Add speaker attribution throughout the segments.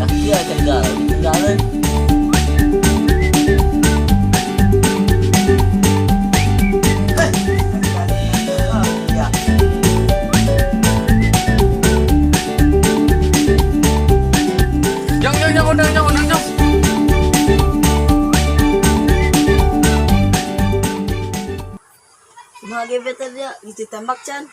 Speaker 1: Sakti akan galau ditinggalin.
Speaker 2: Jong.
Speaker 3: Mga gebetan dia ditembak Chan.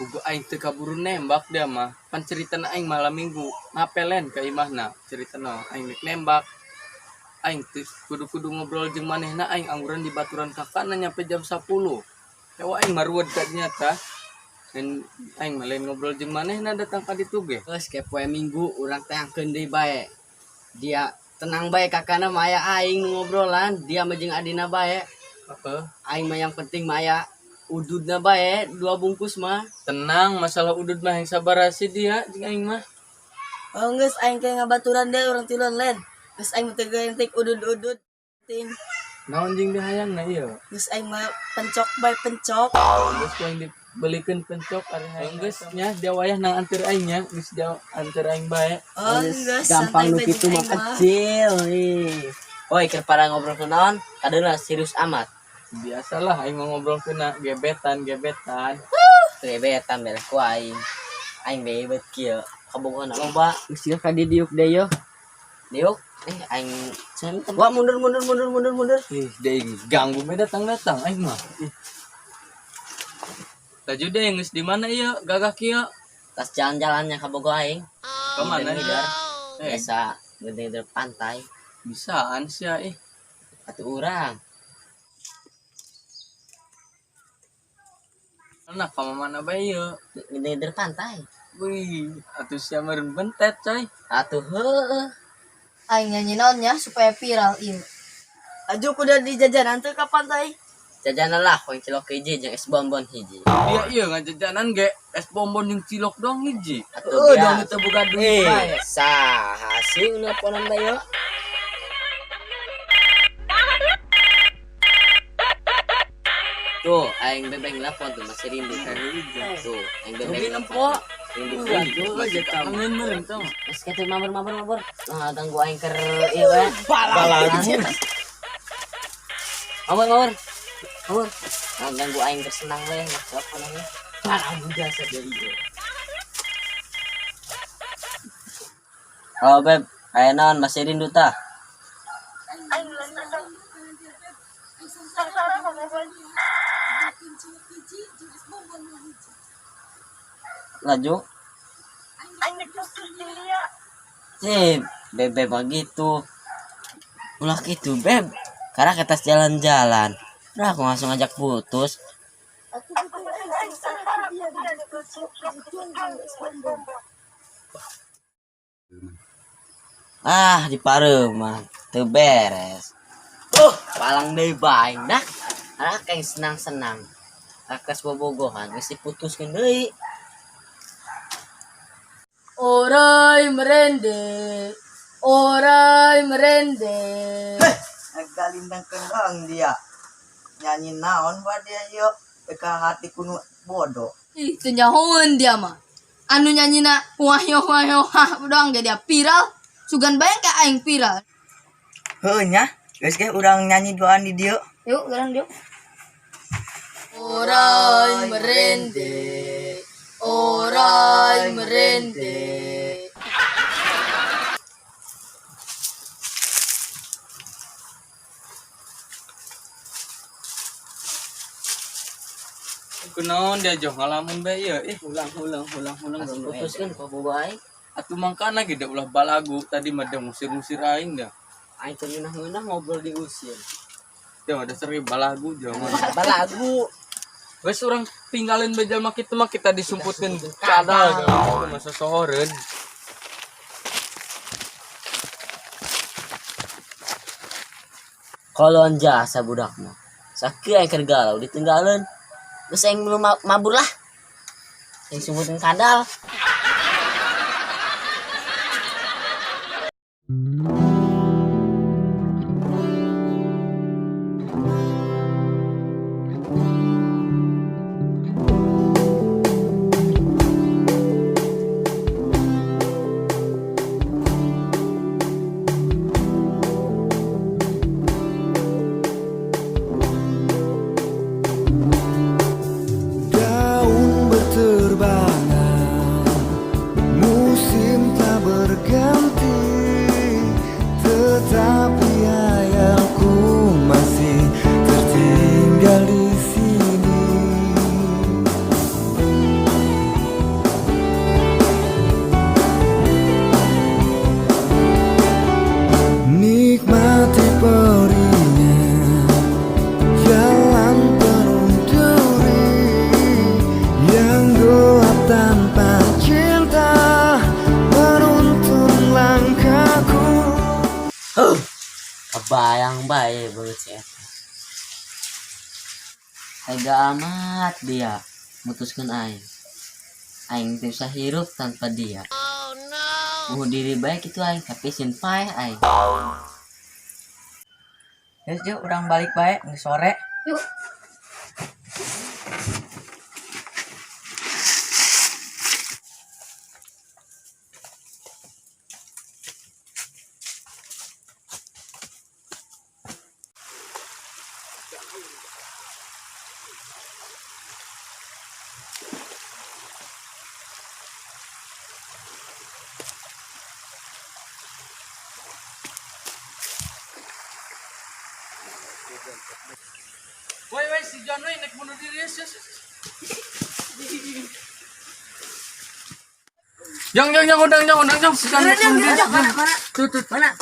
Speaker 2: Ugo aing teu kaburu nembak dia mah. Pan ceritana aing malam minggu ngapelen ka imahna. Ceritana aing nek nembak. Aing teu kudu-kudu ngobrol jeung manehna aing angguran di baturan kakana nyampe jam 10. Hewa aing maruwed ka nyata. Dan aing mah lain ngobrol jeung manehna datang ka ditu ge.
Speaker 1: Terus ke poe minggu urang teh angkeun deui bae. Dia tenang bae kakana maya aing ngobrolan, dia mah jeung adina bae.
Speaker 2: Heeh.
Speaker 1: Aing mah yang penting maya ududna bae 2 bungkus mah.
Speaker 2: Tenang, masalah udud mah yang sabarasi dia jeung aing mah.
Speaker 3: Oh geus aing teh ngabaturan deh urang tilon len. Geus aing teh gentik udud-udud. Tin.
Speaker 2: Naon jeung dihayangna ieu?
Speaker 3: Geus aing mah pencok bae pencok.
Speaker 2: Geus ku aing dibelikeun pencok ari hayang geus nya dia wayah nang anteur aing nya, geus dia anteur aing bae.
Speaker 3: Oh geus
Speaker 1: Gampang nu
Speaker 3: santai
Speaker 1: kitu
Speaker 3: bae
Speaker 1: mah
Speaker 3: jeung aing mah.
Speaker 1: kecil nih. Oi, keur pada ngobrol ke naon? Kadeuna serius amat.
Speaker 2: Biasalah aing mau ngobrol kena gebetan.
Speaker 1: Gebetan beres ku aing. Aing bebet kieu. Kabogohan loba. Geus ka di diuk deui yo. Diuk. Aing wah mundur.
Speaker 2: Ih, deui ganggu me datang aing mah. Ih. Taju deh geus di mana ieu? Gagah kieu.
Speaker 1: Tas jalan-jalannya kabogo aing.
Speaker 2: Ke mana
Speaker 1: Ngidar.
Speaker 2: Eh,
Speaker 1: Biasa ngidar pantai.
Speaker 2: bisaan sia ih.
Speaker 1: Atuh urang.
Speaker 2: Anak ka mana bae ieu?
Speaker 1: Ngidar pantai.
Speaker 2: Wih, atuh sia meureun bentet coy.
Speaker 1: Atuh heueuh.
Speaker 3: Aing nyanyi naonnya supaya viral ieu. Aju kuda di jajanan teh ka pantai.
Speaker 1: Jajanan lah koin cilok hiji jeung es bonbon hiji.
Speaker 2: Dia ieu ngajajanan ge es bonbon jeung cilok doang hiji.
Speaker 1: Atuh
Speaker 2: Dong itu bukan duit bae.
Speaker 1: Saha sih nelponan bae yo? Tuh, aing bebeng nelpon tuh masih rindu kan. Tuh, aing bebeng
Speaker 2: Rugi
Speaker 1: nelpon.
Speaker 2: nempo.
Speaker 1: Rindu
Speaker 2: Aduh,
Speaker 1: aja
Speaker 2: aja kangen meureun tong.
Speaker 1: Geus kitu mabur. Nah, ganggu aing keur ieu we.
Speaker 2: Balagu.
Speaker 1: Mabur. Nah, ganggu aing keur senang we, maksud apa namanya? Balagu jasa deui ieu. Oh, Beb, aya naon masih rindu tah? Laju. Beb mah gitu. Ulah gitu, Beb. Karena kita jalan-jalan. Udah aku langsung ngajak putus. Ah, di pareuman teu beres. Palang deui bae dah. Anak yang senang-senang. Akas bobogohan geus diputuskeun deui.
Speaker 3: Orai merende.
Speaker 4: Nagkalindang kendang dia nyanyi naon ba dia yuk teka hati kuno bodoh.
Speaker 3: Ih, teu nyahoeun dia mah. Anu nyanyina wahyo ha doang ge dia viral. Sugan bae ka aing viral.
Speaker 4: Heuh nya geus ge urang nyanyi doan di dieu.
Speaker 3: Yuk, sekarang yuk. Orai merende.
Speaker 2: Kunaon dia joh ngalamun bae ieu ih.
Speaker 1: Ulang putuskeun ka bobo aing.
Speaker 2: Atuh mangkana ge da ulah balagu tadi mah da musir-musir aing dah.
Speaker 1: Aing teh ngeunah ngobrol diusir.
Speaker 2: Dia mah dasar ge balagu jeung mah.
Speaker 1: Balagu.
Speaker 2: Wes urang tinggalin bae jalma kitu mah kita disumputkeun cadal gitu masa sohoreun.
Speaker 1: Kolon jasa budak mah. Sakieu aing keur galau ditinggalin. Geus aing belum mabur lah. Aing sumutkeun kadal. kebayang bae banget sih eta. Tega amat dia mutuskan aing. Aing teu bisa hirup tanpa dia. Mau diri baik itu aing tapi pae aing.
Speaker 4: Geus yuk urang balik bae geus sore.
Speaker 3: Yuk.
Speaker 2: Woi si John woi naik bunuh diri ya. Jang undang si John naik bunuh diri.
Speaker 4: Mana?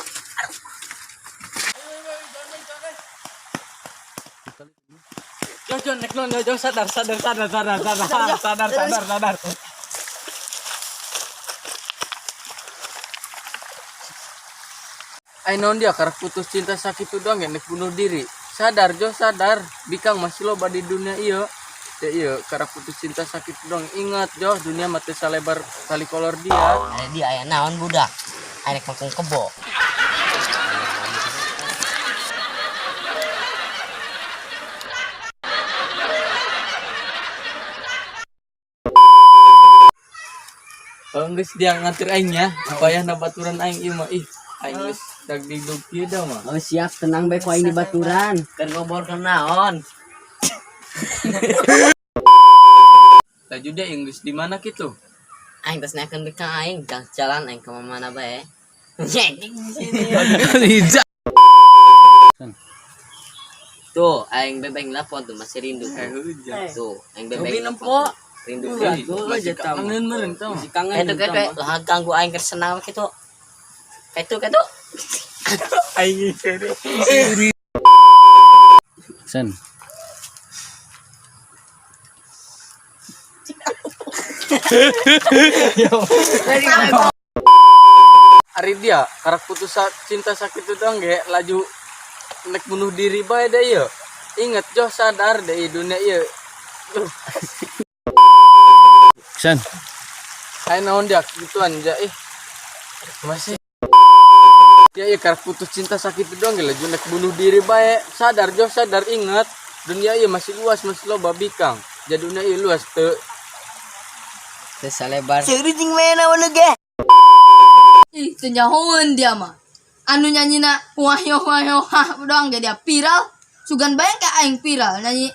Speaker 2: John naik non sadar. Ai non dia karena putus cinta sakit itu doang ya naik bunuh diri. Sadar bikang masih loba di dunia iya ya iya karena putus cinta sakit dong ingat Jo dunia mati salebar kali kolor dia
Speaker 1: Ada dia aya naon budak. Aing kangkung kebo.
Speaker 2: geus dia ngatur aingnya supaya na baturan aing ieu mah ih aing geus dag didug kieu dah mah.
Speaker 1: Oh siap tenang bae ku aing di baturan. Keur ngobrolkeun naon?
Speaker 2: Taju dia geus di mana kitu?
Speaker 1: Aing tos naekeun ka aing gang jalan aing ka mana bae. Tuh, aing bebeng lapon tuh masih rindu. Tuh, aing bebeng lapon. Rindu
Speaker 2: Masih kangen meureun tah.
Speaker 1: Itu kayak lah ganggu aing keur senang kitu. Kayak tuh.
Speaker 2: Aing kere.
Speaker 5: Sen.
Speaker 2: Ari dia karena putus cinta sakit itu doang ge laju nek bunuh diri bae deh ieu. Ingat Jo sadar deh dunia ieu.
Speaker 5: Sen.
Speaker 2: Ai naon dia gituan ja masih dia ieu karena putus cinta sakit itu doang ge laju nek bunuh diri bae. Sadar ingat dunia ieu masih luas masih loba bikang. Jadi dunia ieu luas teu
Speaker 1: Salebar.
Speaker 4: Ceuring mana wana ge?
Speaker 3: Ih, tenyahoeun dia mah. Anu nyanyina wahyo doang ge dia viral. Sugan bae ka aing viral nyanyi